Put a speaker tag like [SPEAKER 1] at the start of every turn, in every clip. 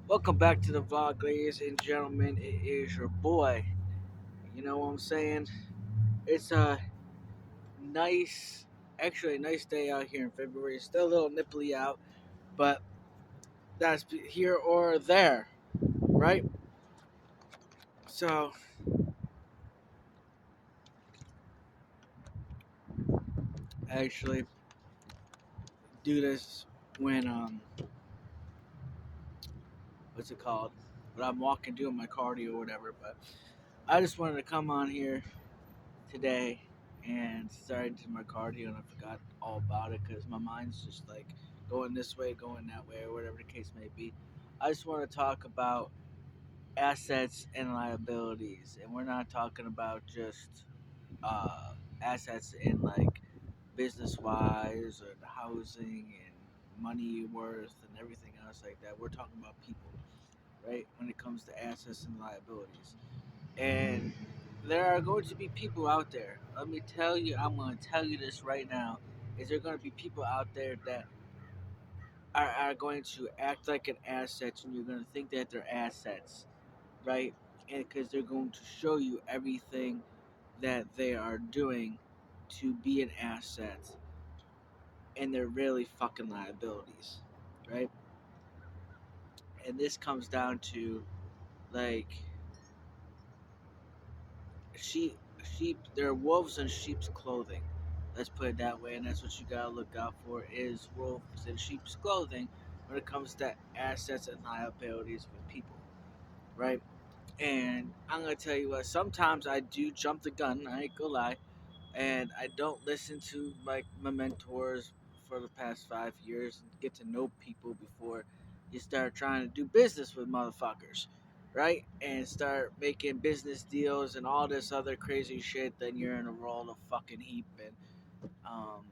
[SPEAKER 1] Welcome back to the vlog, ladies and gentlemen. It is your boy. You know what I'm saying? It's a nice, actually a nice day out here in February. It's still a little nipply out, but that's here or there, right? So, I actually do this when what's it called? When I'm walking, doing my cardio or whatever. But I just wanted to come on here today and started to my cardio and I forgot all about it because my mind's just like going this way, going that way, or whatever the case may be. I just want to talk about assets and liabilities, and we're not talking about just assets in like business wise or the housing and money worth and everything else like that. We're talking about people, right? When it comes to assets and liabilities. And there are going to be people out there. Let me tell you, I'm going to tell you this right now. Is there going to be people out there that are going to act like an asset and you're going to think that they're assets, right? And because they're going to show you everything that they are doing to be an asset and they're really fucking liabilities, right? And this comes down to like sheep sheep they're wolves in sheep's clothing. Let's put it that way, and that's what you gotta look out for is wolves in sheep's clothing when it comes to assets and liabilities with people, right? And I'm gonna tell you what, sometimes I do jump the gun, I ain't gonna lie, and I don't listen to like my mentors for the past 5 years and get to know people before you start trying to do business with motherfuckers, right? And start making business deals and all this other crazy shit. Then you're in a roll of fucking heap, and um,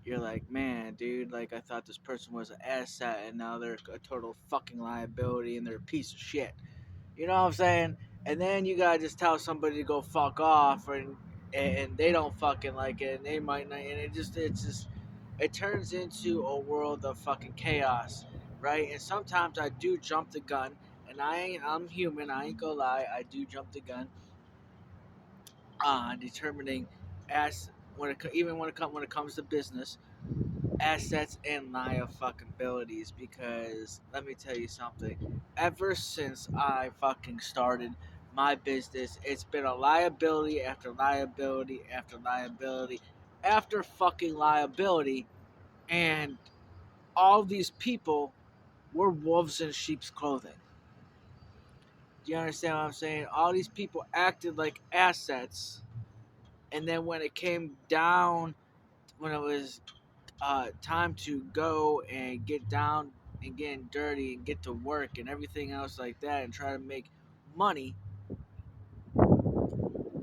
[SPEAKER 1] you're like, man, dude, like I thought this person was an asset, and now they're a total fucking liability, and they're a piece of shit. You know what I'm saying? And then you gotta just tell somebody to go fuck off, and they don't fucking like it, and they might not, and it turns into a world of fucking chaos, right? And sometimes I do jump the gun, and I'm human. I ain't gonna lie, I do jump the gun on determining as even when it comes to business assets and liabilities, because let me tell you something. Ever since I fucking started my business, it's been a liability after liability after liability after fucking liability, and all these people were wolves in sheep's clothing. Do you understand what I'm saying? All these people acted like assets, and then when it came down, when it was time to go and get down and getting dirty and get to work and everything else like that and try to make money,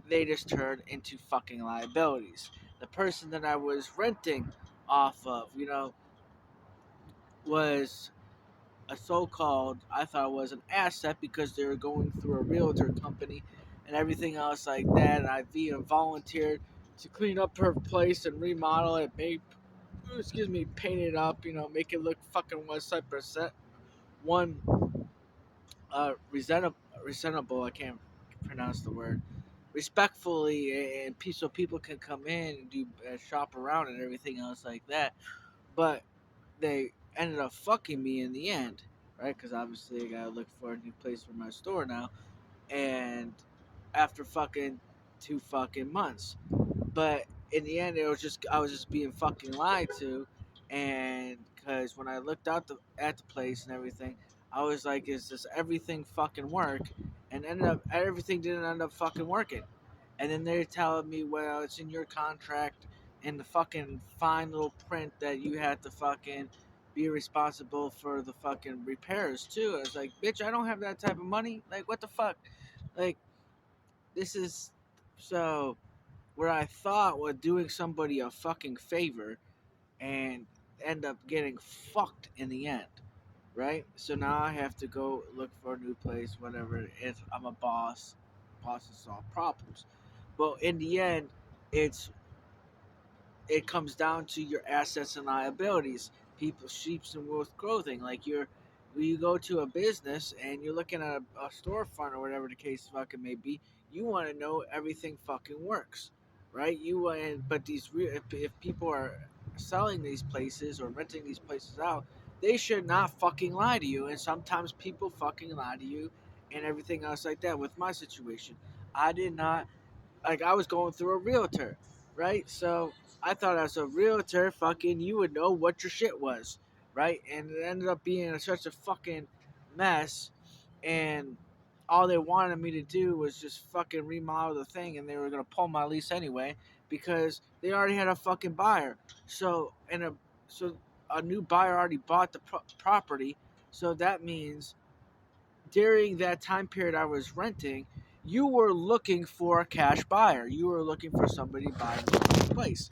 [SPEAKER 1] they just turned into fucking liabilities. The person that I was renting off of, was a so-called, I thought was an asset because they were going through a realtor company and everything else like that, and I volunteered to clean up her place and remodel it, paint it up, make it look fucking 100%, one resentable. I can't pronounce the word respectfully, and so people can come in and do shop around and everything else like that. But they ended up fucking me in the end, right? Because obviously I gotta look for a new place for my store now, and after fucking 2 fucking months, but in the end, I was just being fucking lied to, and because when I looked out at the place and everything, I was like, "Is this everything fucking work?" And ended up everything didn't end up fucking working, and then they're telling me, "Well, it's in your contract in the fucking fine little print that you had to fucking be responsible for the fucking repairs too." I was like, "Bitch, I don't have that type of money. Like, what the fuck? Like, this is so." Where I thought was doing somebody a fucking favor and end up getting fucked in the end, right? So now I have to go look for a new place, whatever. If I'm a boss, bosses solve problems. But in the end, it's it comes down to your assets and liabilities. People, sheep's and wolves clothing. Like when you go to a business and you're looking at a storefront or whatever the case fucking may be, you want to know everything fucking works, right? You want, but if people are selling these places or renting these places out, they should not fucking lie to you. And sometimes people fucking lie to you and everything else like that. With my situation, I did not like I was going through a realtor, right? So I thought as a realtor, fucking you would know what your shit was, right? And it ended up being such a fucking mess, and all they wanted me to do was just fucking remodel the thing, and they were gonna pull my lease anyway because they already had a fucking buyer. So a new buyer already bought the property, so that means during that time period I was renting, you were looking for a cash buyer. You were looking for somebody buying the place.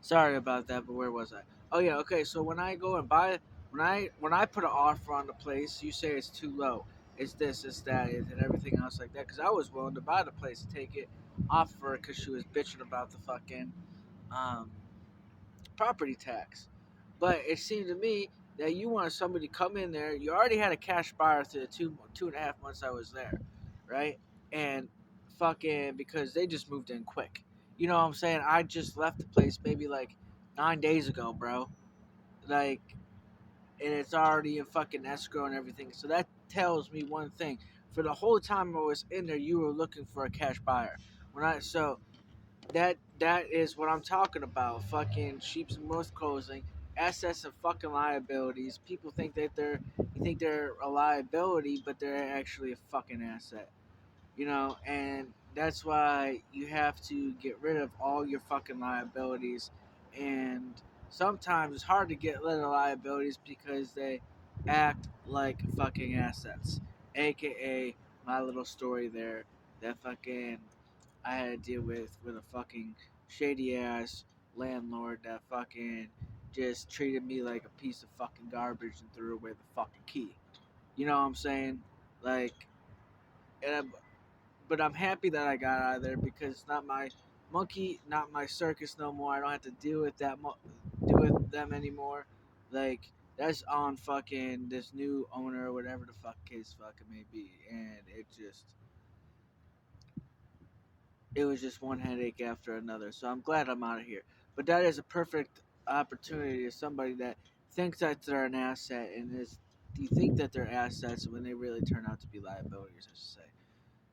[SPEAKER 1] Sorry about that, but where was I? Oh yeah, okay. So when I go and buy, when I put an offer on the place, you say it's too low. It's this, it's that, and everything else like that. Because I was willing to buy the place and take it off her because she was bitching about the fucking um, property tax. But it seemed to me that you wanted somebody to come in there. You already had a cash buyer through the 2.5 months I was there, right? And fucking because they just moved in quick. You know what I'm saying? I just left the place maybe like 9 days ago, bro. Like, and it's already in fucking escrow and everything. So that tells me one thing. For the whole time I was in there, you were looking for a cash buyer. That is what I'm talking about. Fucking sheep's and wolves closing, assets and fucking liabilities. People think that you think they're a liability, but they're actually a fucking asset. You know, and that's why you have to get rid of all your fucking liabilities. And sometimes it's hard to get rid of liabilities because they act like fucking assets, aka my little story there. That fucking I had to deal with a fucking shady ass landlord that fucking just treated me like a piece of fucking garbage and threw away the fucking key. You know what I'm saying? Like, and but I'm happy that I got out of there because it's not my monkey, not my circus no more. I don't have to deal with deal with them anymore. Like that's on fucking this new owner or whatever the fuck case fucking may be, and it was just one headache after another. So I'm glad I'm out of here. But that is a perfect opportunity to somebody that thinks that they're an asset and is you think that they're assets when they really turn out to be liabilities, I should say.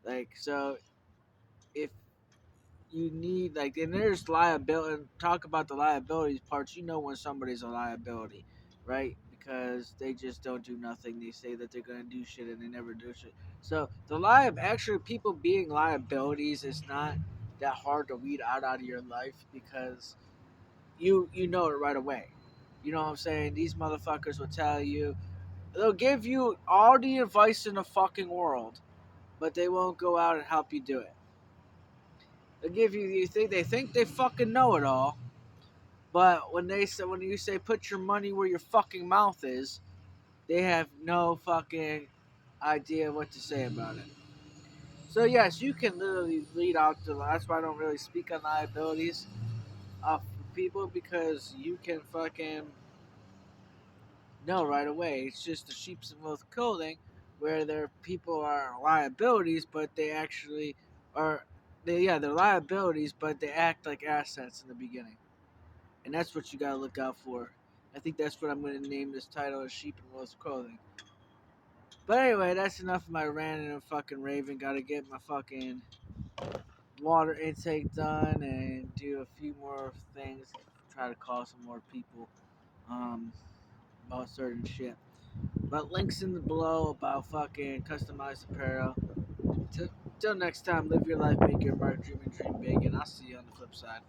[SPEAKER 1] Like so if you need like and there's liability talk about the liabilities parts, you know when somebody's a liability, right? Because they just don't do nothing. They say that they're gonna do shit and they never do shit. So the actually people being liabilities is not that hard to weed out of your life because you know it right away. You know what I'm saying? These motherfuckers will tell you they'll give you all the advice in the fucking world, but they won't go out and help you do it. They'll give you they think they fucking know it all, but when you say put your money where your fucking mouth is, they have no fucking idea what to say about it. So yes, you can literally lead out to. That's why I don't really speak on liabilities of people because you can fucking know right away. It's just the sheep's and wolves clothing, where their people are liabilities, but they actually are. They're liabilities, but they act like assets in the beginning, and that's what you gotta look out for. I think that's what I'm gonna name this title: of Sheep and Wolves Clothing. But anyway, that's enough of my ranting and fucking raving. Gotta get my fucking water intake done and do a few more things. Try to call some more people um, about certain shit. But links in the below about fucking customized apparel. Till next time, live your life, make your mark, dream and dream big, and I'll see you on the flip side.